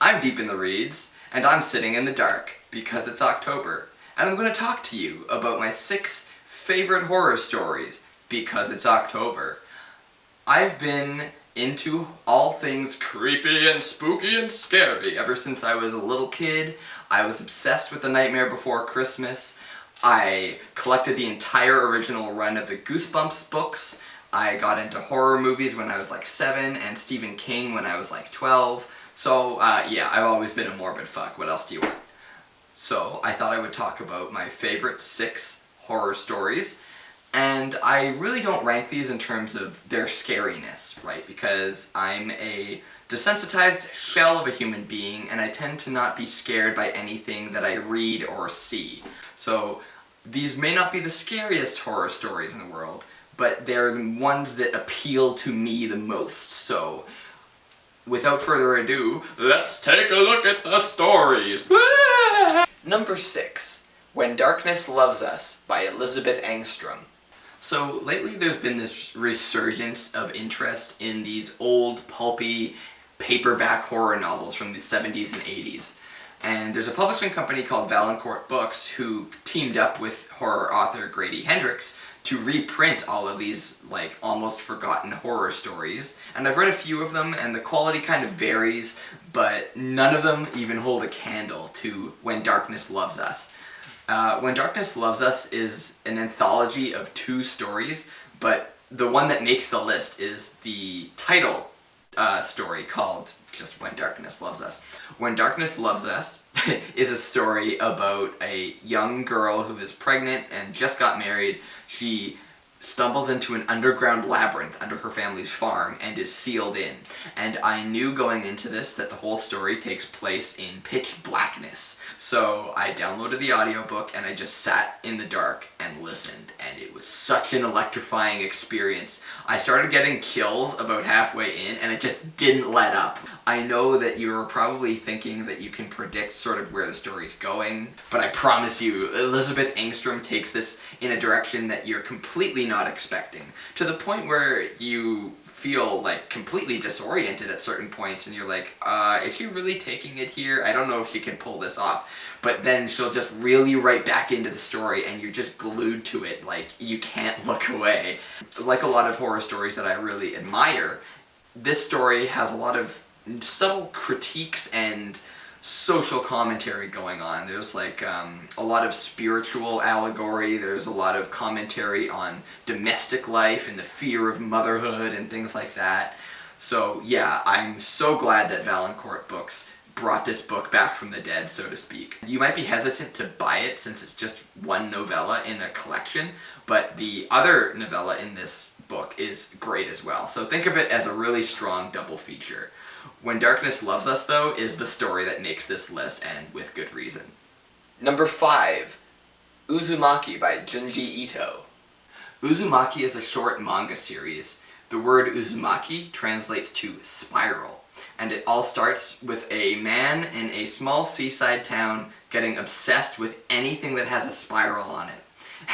I'm deep in the reeds, and I'm sitting in the dark, because it's October. And I'm going to talk to you about my 6 favorite horror stories, because it's October. I've been into all things creepy and spooky and scary ever since I was a little kid. I was obsessed with The Nightmare Before Christmas. I collected the entire original run of the Goosebumps books. I got into horror movies when I was like 7, and Stephen King when I was like 12. So, yeah, I've always been a morbid fuck. What else do you want? So, I thought I would talk about my favorite 6 horror stories. And I really don't rank these in terms of their scariness, right? Because I'm a desensitized shell of a human being, and I tend to not be scared by anything that I read or see. So, these may not be the scariest horror stories in the world, but they're the ones that appeal to me the most. So, without further ado, let's take a look at the stories! Number 6, When Darkness Loves Us by Elizabeth Engstrom. So, lately there's been this resurgence of interest in these old, pulpy, paperback horror novels from the 70s and 80s. And there's a publishing company called Valancourt Books who teamed up with horror author Grady Hendrix to reprint all of these, like, almost forgotten horror stories. And I've read a few of them, and the quality kind of varies, but none of them even hold a candle to When Darkness Loves Us. When Darkness Loves Us is an anthology of 2 stories, but the one that makes the list is the title story called just When Darkness Loves Us. When Darkness Loves Us is a story about a young girl who is pregnant and just got married. She stumbles into an underground labyrinth under her family's farm and is sealed in. And I knew going into this that the whole story takes place in pitch blackness. So I downloaded the audiobook and I just sat in the dark and listened, and it was such an electrifying experience. I started getting chills about halfway in and it just didn't let up. I know that you're probably thinking that you can predict sort of where the story's going, but I promise you, Elizabeth Engstrom takes this in a direction that you're completely not expecting, to the point where you feel like completely disoriented at certain points and you're like, is she really taking it here? I don't know if she can pull this off. But then she'll just reel you right back into the story and you're just glued to it, like you can't look away. Like a lot of horror stories that I really admire, this story has a lot of subtle critiques and social commentary going on. There's like a lot of spiritual allegory, there's a lot of commentary on domestic life and the fear of motherhood and things like that. So yeah, I'm so glad that Valancourt Books brought this book back from the dead, so to speak. You might be hesitant to buy it since it's just one novella in a collection, but the other novella in this book is great as well. So think of it as a really strong double feature. When Darkness Loves Us, though, is the story that makes this list, and with good reason. Number 5, Uzumaki by Junji Ito. Uzumaki is a short manga series. The word Uzumaki translates to spiral, and it all starts with a man in a small seaside town getting obsessed with anything that has a spiral on it.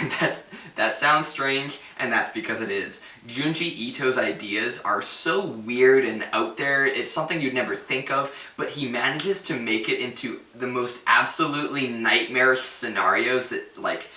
And that sounds strange, and that's because it is. Junji Ito's ideas are so weird and out there, it's something you'd never think of, but he manages to make it into the most absolutely nightmarish scenarios that, like,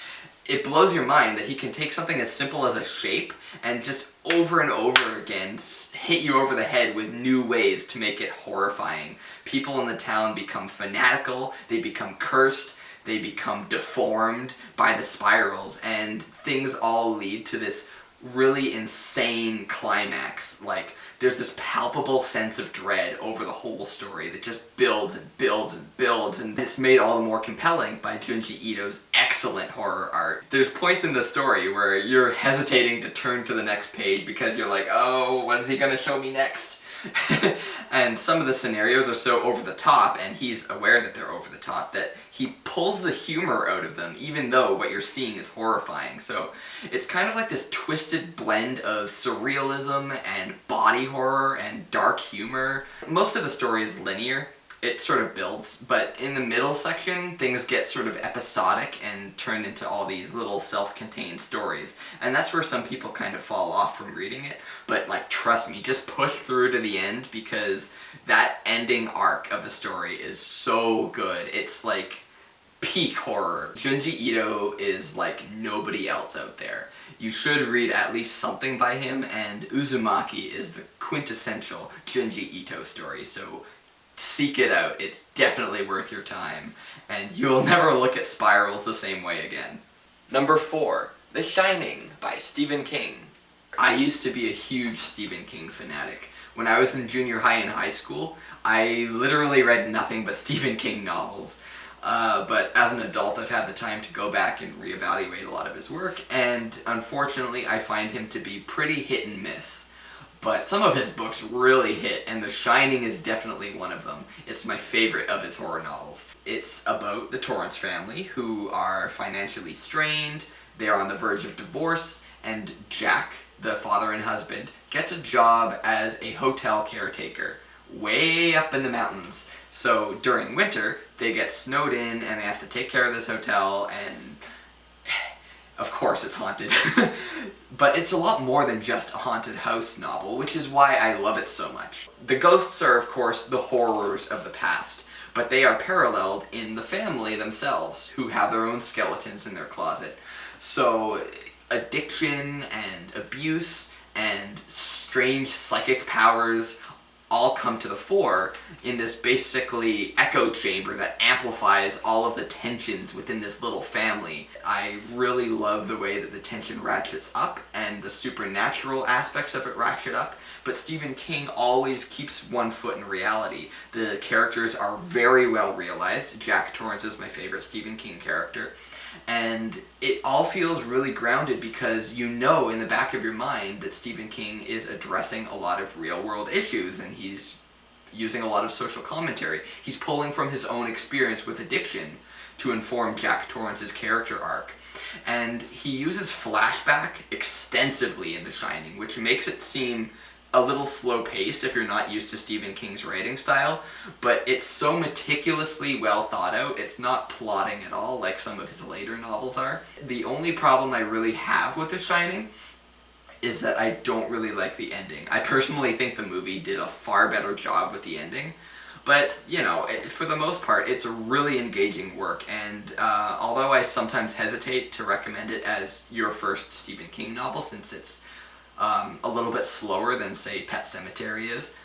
it blows your mind that he can take something as simple as a shape and just over and over again hit you over the head with new ways to make it horrifying. People in the town become fanatical, they become cursed, they become deformed by the spirals, and things all lead to this really insane climax. Like, there's this palpable sense of dread over the whole story that just builds and builds and builds, and it's made all the more compelling by Junji Ito's excellent horror art. There's points in the story where you're hesitating to turn to the next page because you're like, oh, what is he gonna show me next? And some of the scenarios are so over the top, and he's aware that they're over the top, that he pulls the humor out of them, even though what you're seeing is horrifying. So it's kind of like this twisted blend of surrealism and body horror and dark humor. Most of the story is linear, it sort of builds, but in the middle section, things get sort of episodic and turn into all these little self-contained stories. And that's where some people kind of fall off from reading it. But, like, trust me, just push through to the end, because that ending arc of the story is so good. It's, like, peak horror. Junji Ito is like nobody else out there. You should read at least something by him, and Uzumaki is the quintessential Junji Ito story, so seek it out. It's definitely worth your time, and you'll never look at spirals the same way again. Number 4, The Shining by Stephen King. I used to be a huge Stephen King fanatic. When I was in junior high and high school, I literally read nothing but Stephen King novels. But as an adult, I've had the time to go back and reevaluate a lot of his work, and unfortunately I find him to be pretty hit and miss. But some of his books really hit, and The Shining is definitely one of them. It's my favorite of his horror novels. It's about the Torrance family, who are financially strained, they're on the verge of divorce, and Jack, the father and husband, gets a job as a hotel caretaker, way up in the mountains. So during winter, they get snowed in and they have to take care of this hotel, and of course it's haunted. But it's a lot more than just a haunted house novel, which is why I love it so much. The ghosts are, of course, the horrors of the past, but they are paralleled in the family themselves, who have their own skeletons in their closet. So addiction and abuse and strange psychic powers all come to the fore in this basically echo chamber that amplifies all of the tensions within this little family. I really love the way that the tension ratchets up and the supernatural aspects of it ratchet up, but Stephen King always keeps one foot in reality. The characters are very well realized. Jack Torrance is my favorite Stephen King character. And it all feels really grounded because you know in the back of your mind that Stephen King is addressing a lot of real-world issues, and he's using a lot of social commentary. He's pulling from his own experience with addiction to inform Jack Torrance's character arc. And he uses flashback extensively in The Shining, which makes it seem a little slow-paced if you're not used to Stephen King's writing style, but it's so meticulously well thought out. It's not plotting at all like some of his later novels are. The only problem I really have with The Shining is that I don't really like the ending. I personally think the movie did a far better job with the ending, but, you know, for the most part, it's a really engaging work, and although I sometimes hesitate to recommend it as your first Stephen King novel, since it's a little bit slower than, say, Pet Sematary is,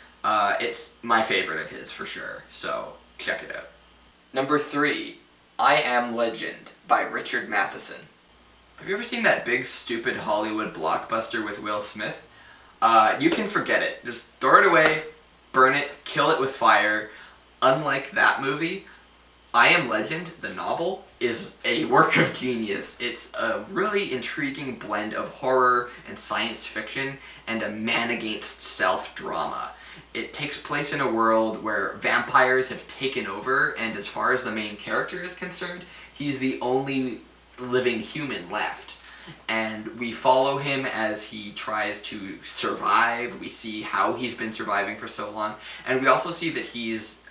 it's my favorite of his for sure, so check it out. Number 3, I Am Legend by Richard Matheson. Have you ever seen that big stupid Hollywood blockbuster with Will Smith? You can forget it. Just throw it away, burn it, kill it with fire. Unlike that movie, I Am Legend, the novel, is a work of genius. It's a really intriguing blend of horror and science fiction and a man against self drama. It takes place in a world where vampires have taken over, and as far as the main character is concerned, he's the only living human left. And we follow him as he tries to survive. We see how he's been surviving for so long, and we also see that he's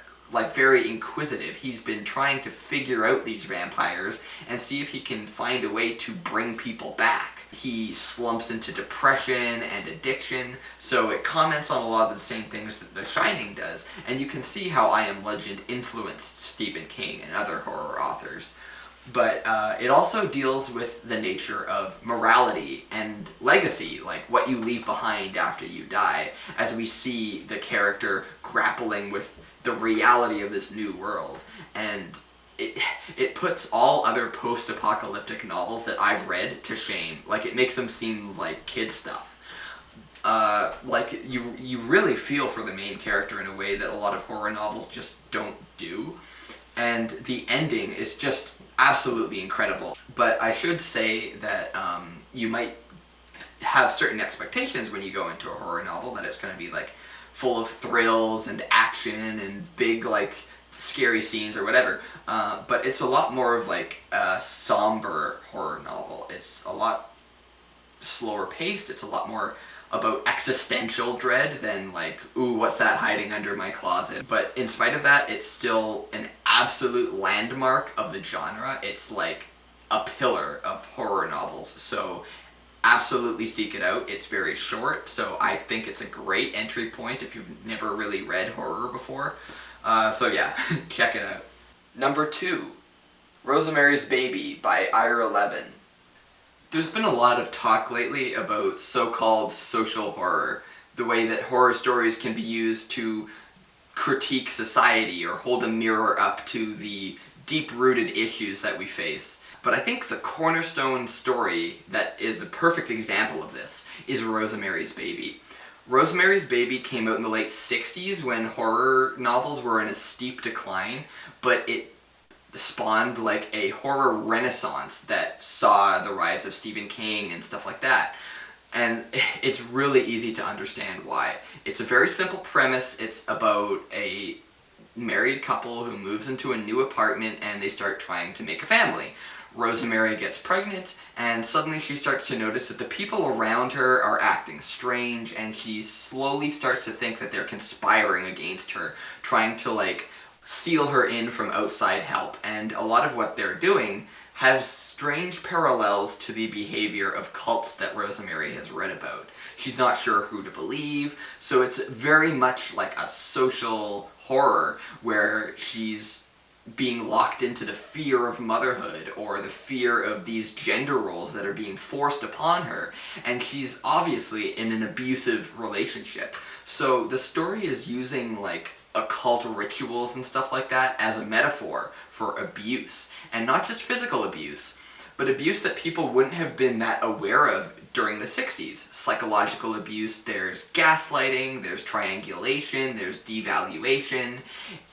very inquisitive. He's been trying to figure out these vampires and see if he can find a way to bring people back. He slumps into depression and addiction, so it comments on a lot of the same things that The Shining does, and you can see how I Am Legend influenced Stephen King and other horror authors. But it also deals with the nature of morality and legacy, like what you leave behind after you die, as we see the character grappling with the reality of this new world. And it puts all other post-apocalyptic novels that I've read to shame. Like, it makes them seem like kid stuff. You really feel for the main character in a way that a lot of horror novels just don't do. And the ending is just absolutely incredible. But I should say that you might have certain expectations when you go into a horror novel, that it's going to be full of thrills and action and big scary scenes or whatever. But it's a lot more of a somber horror novel. It's a lot slower paced. It's a lot more about existential dread than like, ooh, what's that hiding under my closet? But in spite of that, it's still an absolute landmark of the genre. It's like a pillar of horror novels. So absolutely seek it out. It's very short, so I think it's a great entry point if you've never really read horror before. So yeah, check it out. Number 2, Rosemary's Baby by Ira Levin. There's been a lot of talk lately about so-called social horror, the way that horror stories can be used to critique society or hold a mirror up to the deep-rooted issues that we face. But I think the cornerstone story that is a perfect example of this is Rosemary's Baby. Rosemary's Baby came out in the late 60s when horror novels were in a steep decline, but it spawned like a horror renaissance that saw the rise of Stephen King and stuff like that. And it's really easy to understand why. It's a very simple premise. It's about a married couple who moves into a new apartment and they start trying to make a family. Rosemary gets pregnant, and suddenly she starts to notice that the people around her are acting strange, and she slowly starts to think that they're conspiring against her, trying to like seal her in from outside help. And a lot of what they're doing has strange parallels to the behavior of cults that Rosemary has read about. She's not sure who to believe, so it's very much like a social horror where she's being locked into the fear of motherhood or the fear of these gender roles that are being forced upon her, and she's obviously in an abusive relationship. So the story is using like occult rituals and stuff like that as a metaphor for abuse, and not just physical abuse, but abuse that people wouldn't have been that aware of during the 60s. Psychological abuse, there's gaslighting, there's triangulation, there's devaluation.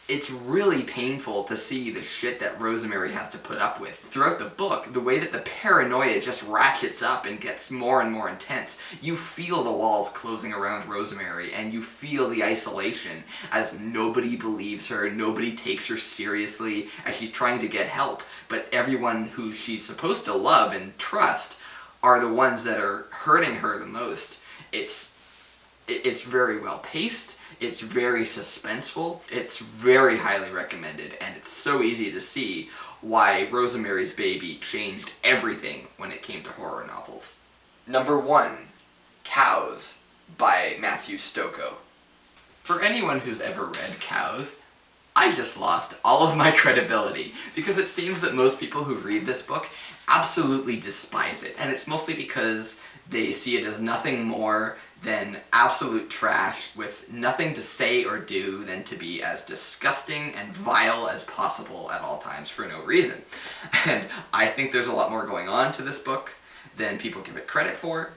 It's really painful to see the shit that Rosemary has to put up with. Throughout the book, the way that the paranoia just ratchets up and gets more and more intense, you feel the walls closing around Rosemary, and you feel the isolation as nobody believes her, nobody takes her seriously as she's trying to get help, but everyone who she's supposed to love and trust are the ones that are hurting her the most. It's very well paced. It's very suspenseful, it's very highly recommended, and it's so easy to see why Rosemary's Baby changed everything when it came to horror novels. Number 1, Cows by Matthew Stokoe. For anyone who's ever read Cows, I just lost all of my credibility, because it seems that most people who read this book absolutely despise it, and it's mostly because they see it as nothing more than absolute trash with nothing to say or do than to be as disgusting and vile as possible at all times for no reason. And I think there's a lot more going on to this book than people give it credit for.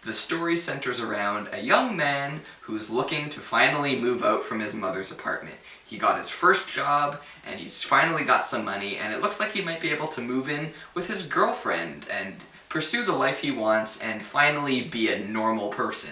The story centers around a young man who's looking to finally move out from his mother's apartment. He got his first job, and he's finally got some money, and it looks like he might be able to move in with his girlfriend and pursue the life he wants and finally be a normal person.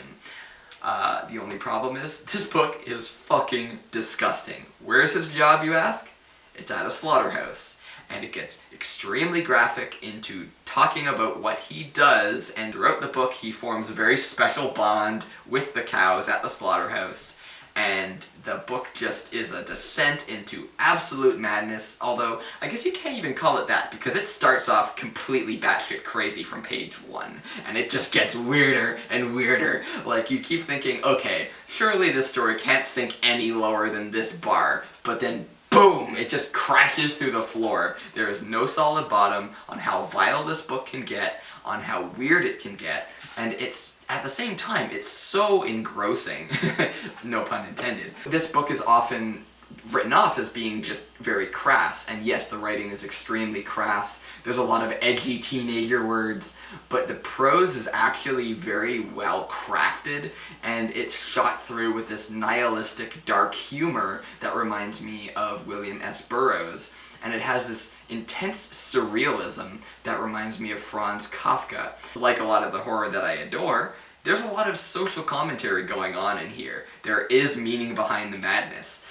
The only problem is, this book is fucking disgusting. Where's his job, you ask? It's at a slaughterhouse. And it gets extremely graphic into talking about what he does, and throughout the book he forms a very special bond with the cows at the slaughterhouse. And the book just is a descent into absolute madness, although I guess you can't even call it that, because it starts off completely batshit crazy from page 1, and it just gets weirder and weirder. Like, you keep thinking, okay, surely this story can't sink any lower than this bar, but then boom, it just crashes through the floor. There is no solid bottom on how vile this book can get, on how weird it can get, and it's, at the same time, it's so engrossing. No pun intended. This book is often written off as being just very crass, and yes, the writing is extremely crass. There's a lot of edgy teenager words, but the prose is actually very well crafted, and it's shot through with this nihilistic dark humor that reminds me of William S. Burroughs, and it has this intense surrealism that reminds me of Franz Kafka. Like a lot of the horror that I adore, there's a lot of social commentary going on in here. There is meaning behind the madness.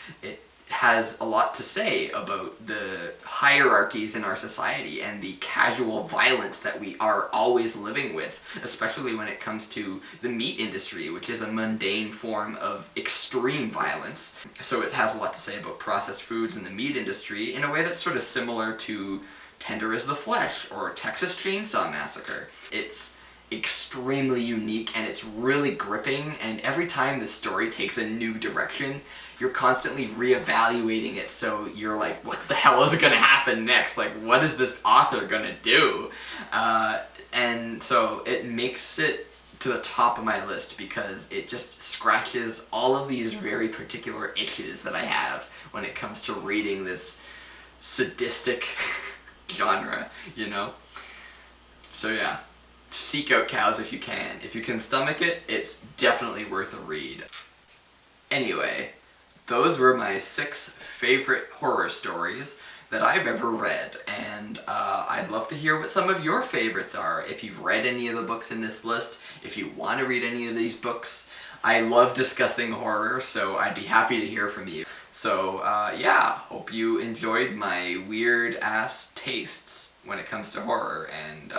has a lot to say about the hierarchies in our society and the casual violence that we are always living with, especially when it comes to the meat industry, which is a mundane form of extreme violence. So it has a lot to say about processed foods in the meat industry in a way that's sort of similar to Tender is the Flesh or Texas Chainsaw Massacre. It's extremely unique and it's really gripping, and every time the story takes a new direction, you're constantly reevaluating it, so you're like, what the hell is gonna happen next? Like, what is this author gonna do? And so it makes it to the top of my list because it just scratches all of these very particular itches that I have when it comes to reading this sadistic genre, you know? So yeah. Seek out cows if you can. If you can stomach it, it's definitely worth a read. Anyway, those were my 6 favorite horror stories that I've ever read, and I'd love to hear what some of your favorites are. If you've read any of the books in this list, if you want to read any of these books. I love discussing horror, so I'd be happy to hear from you. So yeah, hope you enjoyed my weird-ass tastes when it comes to horror, and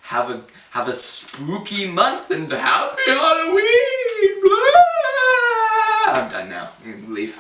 have a spooky month and happy Halloween! I'm done now. Leave.